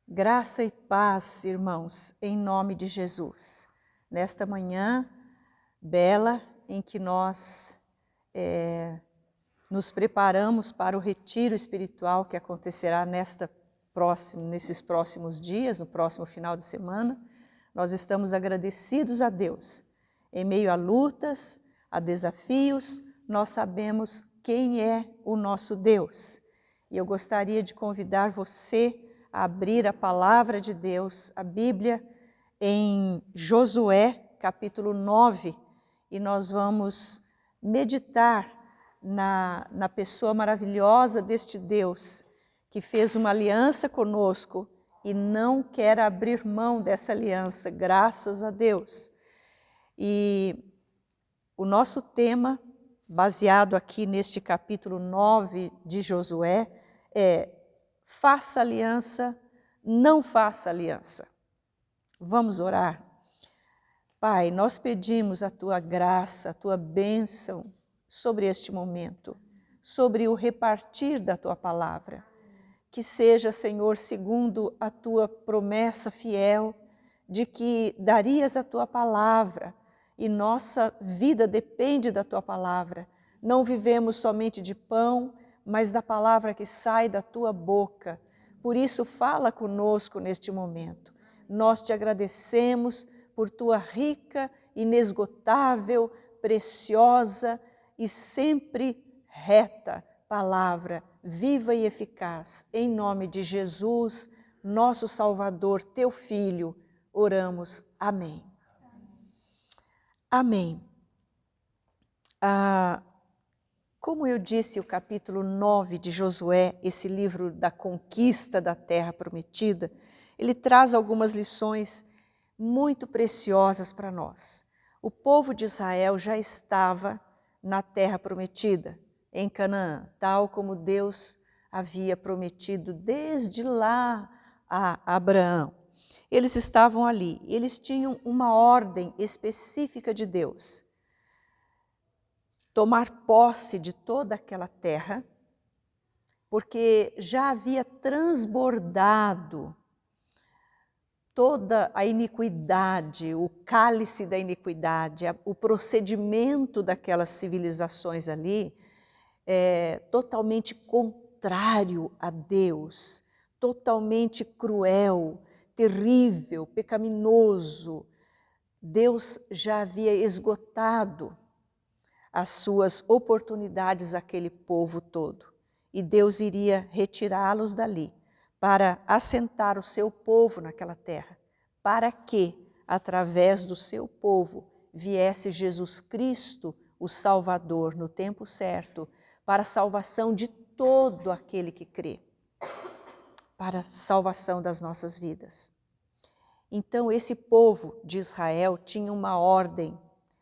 Graça e paz, irmãos, em nome de Jesus. Nesta manhã bela em que nós nos preparamos para o retiro espiritual que acontecerá nesses próximos dias, no próximo final de semana, nós estamos agradecidos a Deus. Em meio a lutas, a desafios, nós sabemos quem é o nosso Deus. E eu gostaria de convidar você a abrir a palavra de Deus, a Bíblia, em Josué, capítulo 9, e nós vamos meditar na pessoa maravilhosa deste Deus, que fez uma aliança conosco e não quer abrir mão dessa aliança, graças a Deus. E o nosso tema, baseado aqui neste capítulo 9 de Josué, é: faça aliança, não faça aliança. Vamos orar? Pai, nós pedimos a Tua graça, a Tua bênção sobre este momento, sobre o repartir da Tua palavra. Que seja, Senhor, segundo a Tua promessa fiel, de que darias a Tua palavra, e nossa vida depende da Tua palavra. Não vivemos somente de pão, mas da palavra que sai da Tua boca. Por isso, fala conosco neste momento. Nós te agradecemos por Tua rica, inesgotável, preciosa e sempre reta palavra, viva e eficaz. Em nome de Jesus, nosso Salvador, Teu Filho, oramos. Amém. Amém. Como eu disse, o capítulo 9 de Josué, esse livro da conquista da terra prometida, ele traz algumas lições muito preciosas para nós. O povo de Israel já estava na terra prometida, em Canaã, tal como Deus havia prometido desde lá a Abraão. Eles estavam ali, eles tinham uma ordem específica de Deus: tomar posse de toda aquela terra, porque já havia transbordado toda a iniquidade, o cálice da iniquidade, o procedimento daquelas civilizações ali, totalmente contrário a Deus, totalmente cruel, terrível, pecaminoso. Deus já havia esgotado as suas oportunidades àquele povo todo, e Deus iria retirá-los dali para assentar o seu povo naquela terra, para que, através do seu povo, viesse Jesus Cristo, o Salvador, no tempo certo, para a salvação de todo aquele que crê, para a salvação das nossas vidas. Então, esse povo de Israel tinha uma ordem: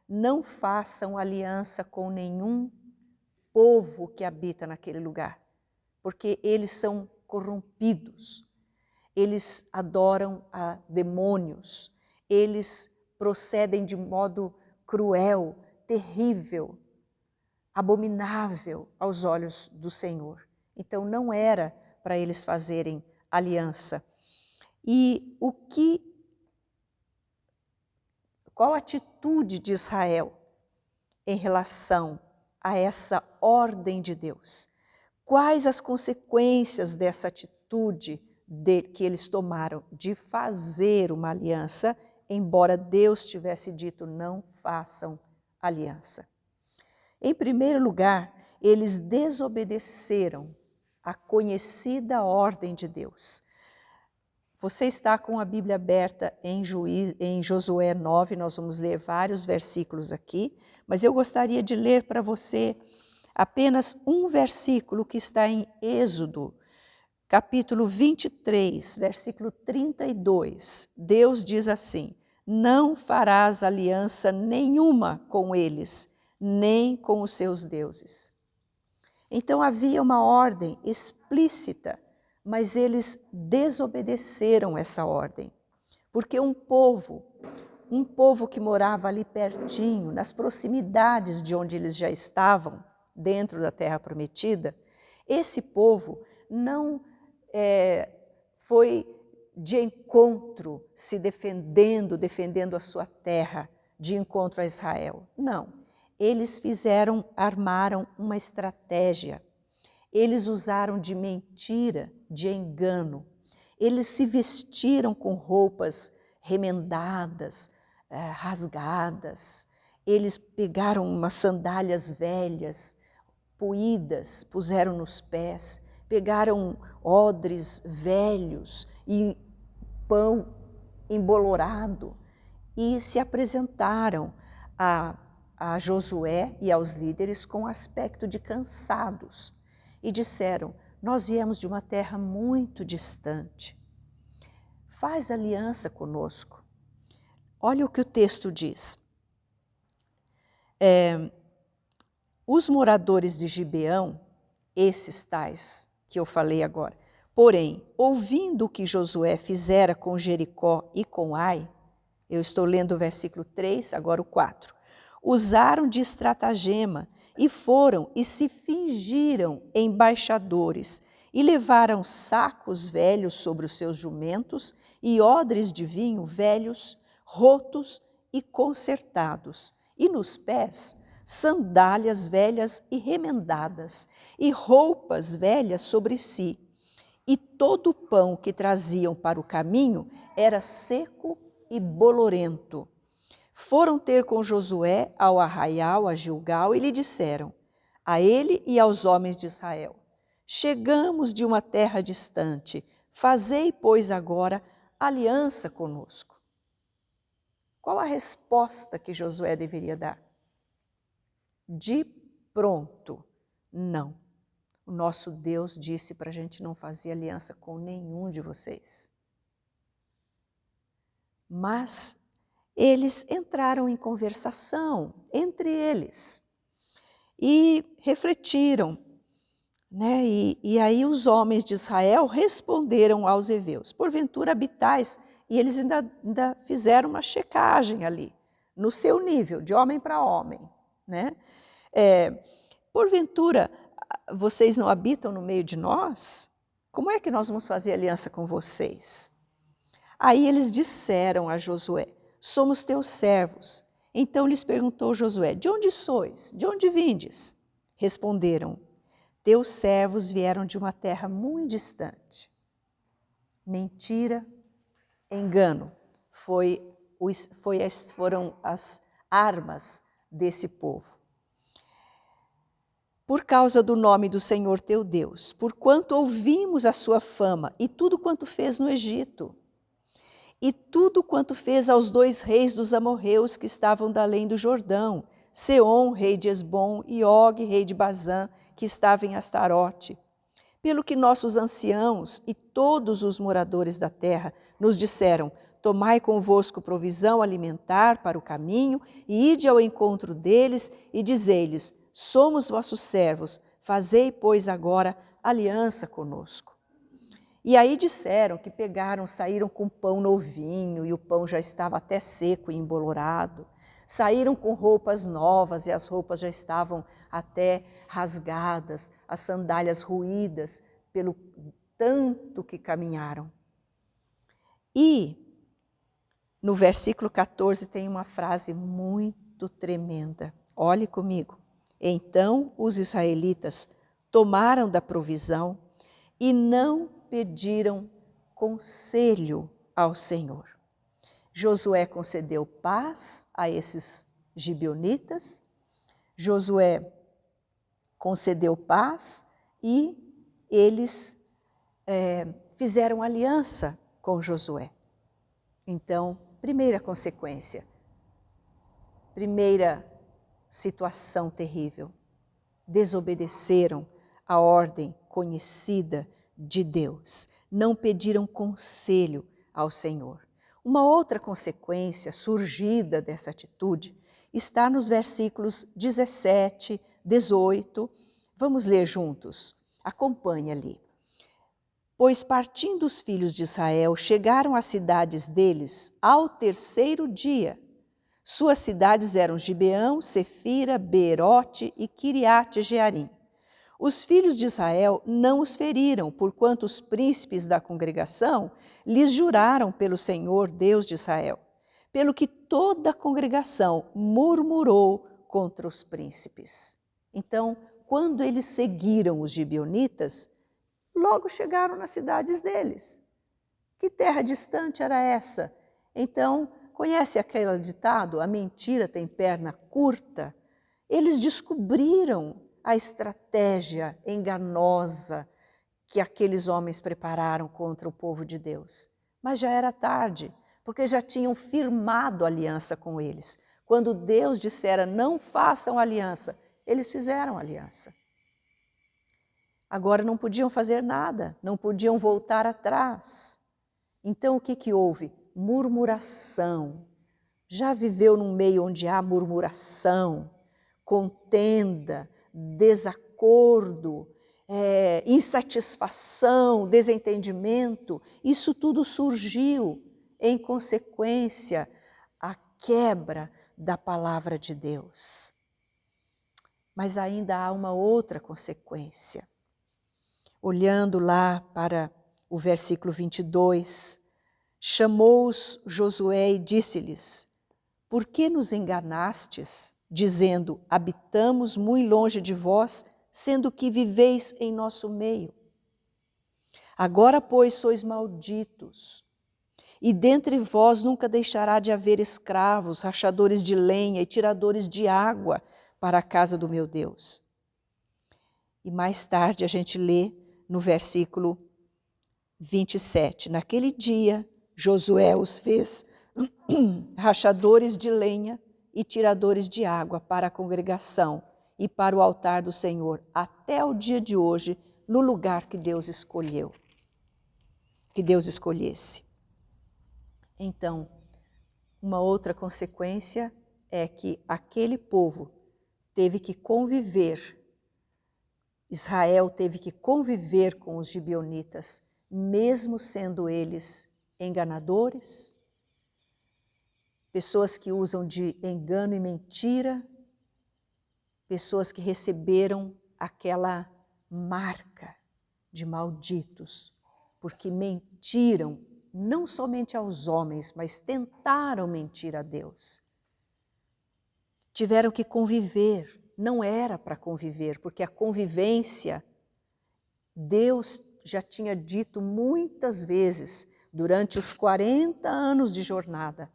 não façam aliança com nenhum povo que habita naquele lugar, porque eles são corrompidos, eles adoram a demônios, eles procedem de modo cruel, terrível, abominável aos olhos do Senhor. Então não era para eles fazerem aliança. E qual a atitude de Israel em relação a essa ordem de Deus? Quais as consequências dessa atitude que eles tomaram de fazer uma aliança, embora Deus tivesse dito: não façam aliança? Em primeiro lugar, eles desobedeceram a conhecida ordem de Deus. Você está com a Bíblia aberta em Josué 9, nós vamos ler vários versículos aqui, mas eu gostaria de ler para você apenas um versículo que está em Êxodo, capítulo 23, versículo 32. Deus diz assim: não farás aliança nenhuma com eles, nem com os seus deuses. Então havia uma ordem explícita, mas eles desobedeceram essa ordem, porque um povo que morava ali pertinho, nas proximidades de onde eles já estavam, dentro da terra prometida, esse povo não foi de encontro, se defendendo a sua terra, de encontro a Israel. Não, eles armaram uma estratégia. Eles usaram de mentira, de engano. Eles se vestiram com roupas remendadas, rasgadas. Eles pegaram umas sandálias velhas, poídas, puseram nos pés, pegaram odres velhos e pão embolorado e se apresentaram a Josué e aos líderes com aspecto de cansados e disseram: nós viemos de uma terra muito distante, faz aliança conosco. Olha o que o texto diz. Os moradores de Gibeão, esses tais que eu falei agora, porém, ouvindo o que Josué fizera com Jericó e com Ai, eu estou lendo o versículo 3, agora o 4, usaram de estratagema e foram e se fingiram embaixadores e levaram sacos velhos sobre os seus jumentos e odres de vinho velhos, rotos e consertados, e nos pés sandálias velhas e remendadas, e roupas velhas sobre si. E todo o pão que traziam para o caminho era seco e bolorento. Foram ter com Josué ao arraial, a Gilgal, e lhe disseram, a ele e aos homens de Israel: chegamos de uma terra distante, fazei, pois, agora aliança conosco. Qual a resposta que Josué deveria dar? De pronto, não. O nosso Deus disse para a gente não fazer aliança com nenhum de vocês. Mas eles entraram em conversação entre eles e refletiram, né? E aí os homens de Israel responderam aos heveus: porventura habitais, e eles ainda fizeram uma checagem ali, no seu nível, de homem para homem, né? Porventura, vocês não habitam no meio de nós? Como é que nós vamos fazer aliança com vocês? Aí eles disseram a Josué: somos teus servos. Então lhes perguntou Josué: de onde sois? De onde vindes? Responderam: teus servos vieram de uma terra muito distante. Mentira, engano, foram as armas desse povo. Por causa do nome do Senhor teu Deus, porquanto ouvimos a sua fama e tudo quanto fez no Egito, e tudo quanto fez aos 2 reis dos amorreus que estavam da além do Jordão, Seom, rei de Esbom, e Og, rei de Bazã, que estava em Astarote. Pelo que nossos anciãos e todos os moradores da terra nos disseram: tomai convosco provisão alimentar para o caminho, e ide ao encontro deles, e dizei-lhes: somos vossos servos, fazei, pois, agora aliança conosco. E aí disseram que saíram com pão novinho, e o pão já estava até seco e embolorado. Saíram com roupas novas, e as roupas já estavam até rasgadas, as sandálias ruídas, pelo tanto que caminharam. E no versículo 14 tem uma frase muito tremenda. Olhe comigo. Então os israelitas tomaram da provisão e não pediram conselho ao Senhor. Josué concedeu paz a esses gibeonitas, Josué concedeu paz e eles fizeram aliança com Josué. Então, primeira consequência, primeira situação terrível, desobedeceram a ordem conhecida de Deus, não pediram conselho ao Senhor. Uma outra consequência surgida dessa atitude está nos versículos 17, 18. Vamos ler juntos. Acompanhe ali. Pois partindo os filhos de Israel, chegaram às cidades deles ao 3º dia. Suas cidades eram Gibeão, Sefira, Beerote e Quiriate-Jearim. Os filhos de Israel não os feriram, porquanto os príncipes da congregação lhes juraram pelo Senhor, Deus de Israel, pelo que toda a congregação murmurou contra os príncipes. Então, quando eles seguiram os gibeonitas, logo chegaram nas cidades deles. Que terra distante era essa? Então, conhece aquele ditado, a mentira tem perna curta? Eles descobriram a estratégia enganosa que aqueles homens prepararam contra o povo de Deus. Mas já era tarde, porque já tinham firmado aliança com eles. Quando Deus dissera, não façam aliança, eles fizeram aliança. Agora não podiam fazer nada, não podiam voltar atrás. Então o que houve? Murmuração. Já viveu num meio onde há murmuração, contenda, desacordo, insatisfação, desentendimento? Isso tudo surgiu em consequência à quebra da palavra de Deus. Mas ainda há uma outra consequência. Olhando lá para o versículo 22, chamou-os Josué e disse-lhes, por que nos enganastes, dizendo, habitamos muito longe de vós, sendo que viveis em nosso meio? Agora, pois, sois malditos, e dentre vós nunca deixará de haver escravos, rachadores de lenha e tiradores de água para a casa do meu Deus. E mais tarde a gente lê no versículo 27, naquele dia Josué os fez rachadores de lenha e tiradores de água para a congregação e para o altar do Senhor, até o dia de hoje, no lugar que Deus escolheu, que Deus escolhesse. Então, uma outra consequência é que aquele povo teve que conviver, Israel teve que conviver com os gibeonitas, mesmo sendo eles enganadores, pessoas que usam de engano e mentira, pessoas que receberam aquela marca de malditos, porque mentiram não somente aos homens, mas tentaram mentir a Deus. Tiveram que conviver, não era para conviver, porque a convivência, Deus já tinha dito muitas vezes, durante os 40 anos de jornada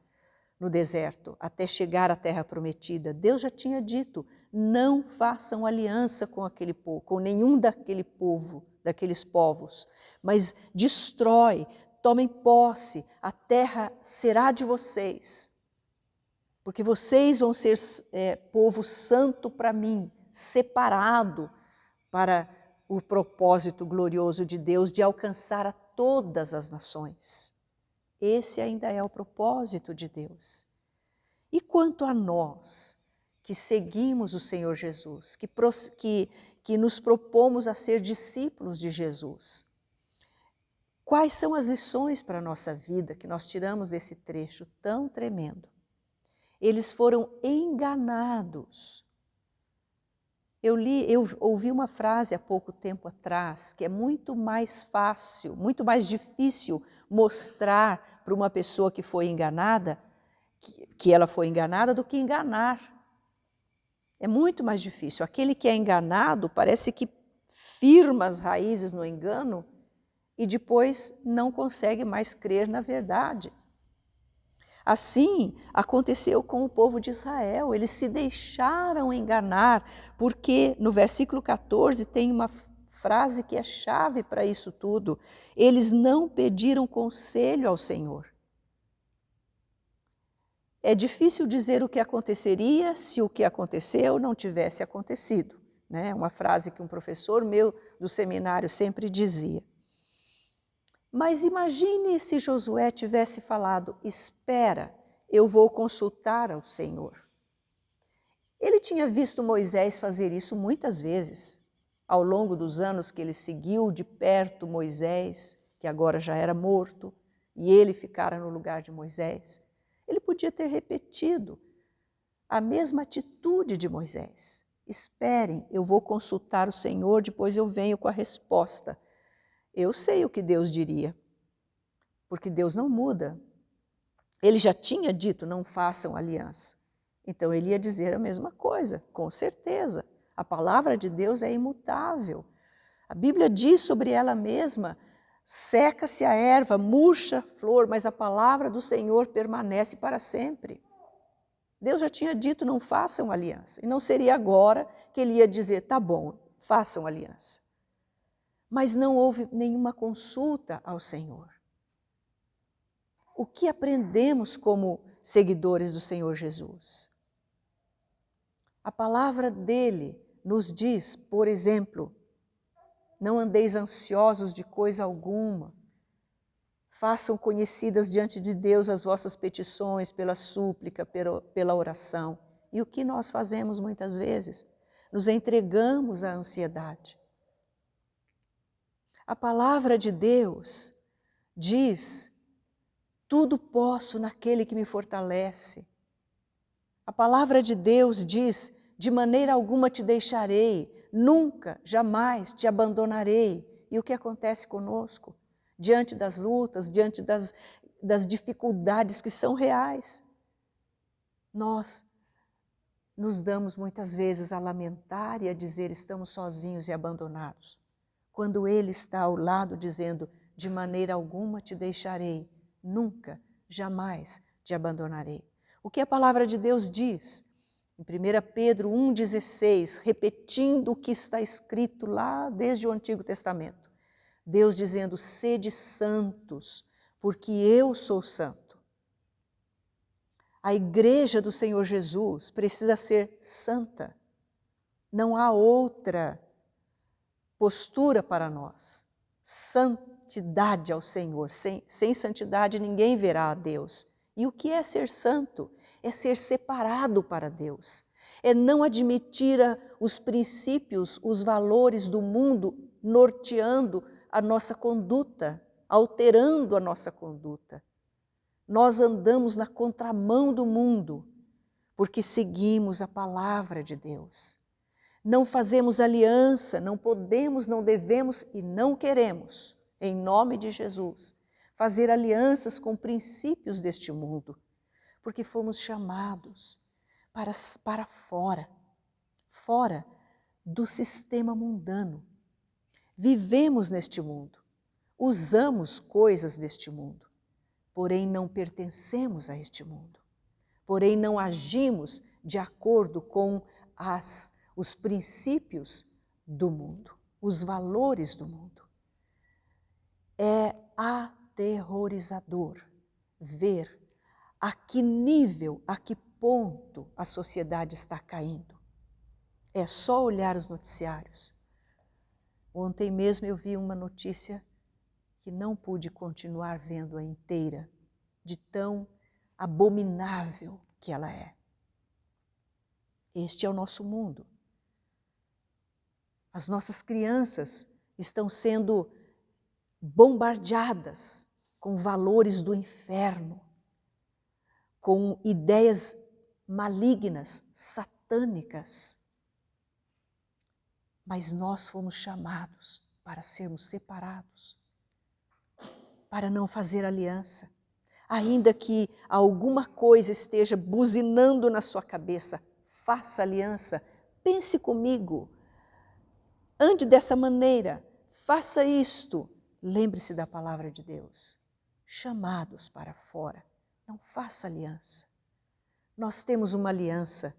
no deserto, até chegar à terra prometida, Deus já tinha dito, não façam aliança com aquele povo, com nenhum daqueles povos, mas destrói, tomem posse, a terra será de vocês, porque vocês vão ser povo santo para mim, separado para o propósito glorioso de Deus de alcançar a todas as nações. Esse ainda é o propósito de Deus. E quanto a nós, que seguimos o Senhor Jesus, que nos propomos a ser discípulos de Jesus, quais são as lições para a nossa vida que nós tiramos desse trecho tão tremendo? Eles foram enganados. Eu ouvi uma frase há pouco tempo atrás, que é muito mais fácil, muito mais difícil mostrar para uma pessoa que foi enganada, que ela foi enganada, do que enganar. É muito mais difícil. Aquele que é enganado parece que firma as raízes no engano e depois não consegue mais crer na verdade. Assim aconteceu com o povo de Israel, eles se deixaram enganar, porque no versículo 14 tem uma frase que é chave para isso tudo. Eles não pediram conselho ao Senhor. É difícil dizer o que aconteceria se o que aconteceu não tivesse acontecido, né? Uma frase que um professor meu do seminário sempre dizia. Mas imagine se Josué tivesse falado, espera, eu vou consultar ao Senhor. Ele tinha visto Moisés fazer isso muitas vezes, ao longo dos anos que ele seguiu de perto Moisés, que agora já era morto, e ele ficara no lugar de Moisés. Ele podia ter repetido a mesma atitude de Moisés. Esperem, eu vou consultar o Senhor, depois eu venho com a resposta. Eu sei o que Deus diria, porque Deus não muda. Ele já tinha dito, não façam aliança. Então ele ia dizer a mesma coisa, com certeza. A palavra de Deus é imutável. A Bíblia diz sobre ela mesma, seca-se a erva, murcha a flor, mas a palavra do Senhor permanece para sempre. Deus já tinha dito, não façam aliança. E não seria agora que ele ia dizer, tá bom, façam aliança. Mas não houve nenhuma consulta ao Senhor. O que aprendemos como seguidores do Senhor Jesus? A palavra dele nos diz, por exemplo, não andeis ansiosos de coisa alguma, façam conhecidas diante de Deus as vossas petições pela súplica, pela oração. E o que nós fazemos muitas vezes? Nos entregamos à ansiedade. A palavra de Deus diz, tudo posso naquele que me fortalece. A palavra de Deus diz, de maneira alguma te deixarei, nunca, jamais te abandonarei. E o que acontece conosco? Diante das lutas, diante das dificuldades que são reais, nós nos damos muitas vezes a lamentar e a dizer estamos sozinhos e abandonados, quando Ele está ao lado dizendo, de maneira alguma te deixarei, nunca, jamais te abandonarei. O que a palavra de Deus diz? Em 1 Pedro 1,16, repetindo o que está escrito lá desde o Antigo Testamento. Deus dizendo, sede santos, porque eu sou santo. A igreja do Senhor Jesus precisa ser santa. Não há outra postura para nós. Santidade ao Senhor. Sem santidade ninguém verá a Deus. E o que é ser santo? É ser separado para Deus. É não admitir os princípios, os valores do mundo norteando a nossa conduta, alterando a nossa conduta. Nós andamos na contramão do mundo, porque seguimos a palavra de Deus. Não fazemos aliança, não podemos, não devemos e não queremos, em nome de Jesus, fazer alianças com princípios deste mundo, porque fomos chamados para fora do sistema mundano. Vivemos neste mundo, usamos coisas deste mundo, porém não pertencemos a este mundo, porém não agimos de acordo com os princípios do mundo, os valores do mundo. É aterrorizador ver a que nível, a que ponto a sociedade está caindo. É só olhar os noticiários. Ontem mesmo eu vi uma notícia que não pude continuar vendo-a inteira, de tão abominável que ela é. Este é o nosso mundo. As nossas crianças estão sendo bombardeadas com valores do inferno, com ideias malignas, satânicas. Mas nós fomos chamados para sermos separados, para não fazer aliança. Ainda que alguma coisa esteja buzinando na sua cabeça, faça aliança, pense comigo, ande dessa maneira, faça isto. Lembre-se da palavra de Deus, chamados para fora, não faça aliança. Nós temos uma aliança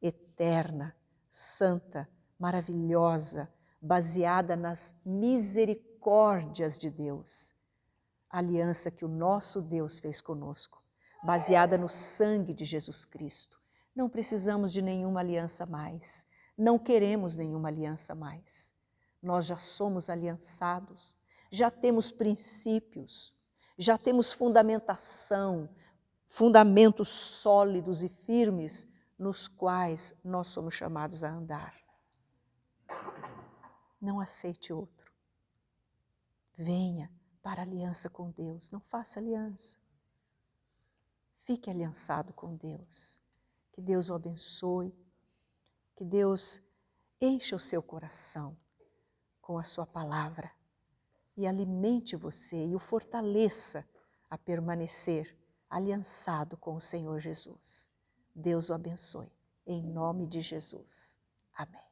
eterna, santa, maravilhosa, baseada nas misericórdias de Deus. A aliança que o nosso Deus fez conosco, baseada no sangue de Jesus Cristo. Não precisamos de nenhuma aliança mais, não queremos nenhuma aliança mais. Nós já somos aliançados, já temos princípios, já temos fundamentação, fundamentos sólidos e firmes nos quais nós somos chamados a andar. Não aceite outro. Venha para a aliança com Deus. Não faça aliança. Fique aliançado com Deus. Que Deus o abençoe. Que Deus encha o seu coração com a sua palavra e alimente você e o fortaleça a permanecer aliançado com o Senhor Jesus. Deus o abençoe, em nome de Jesus. Amém.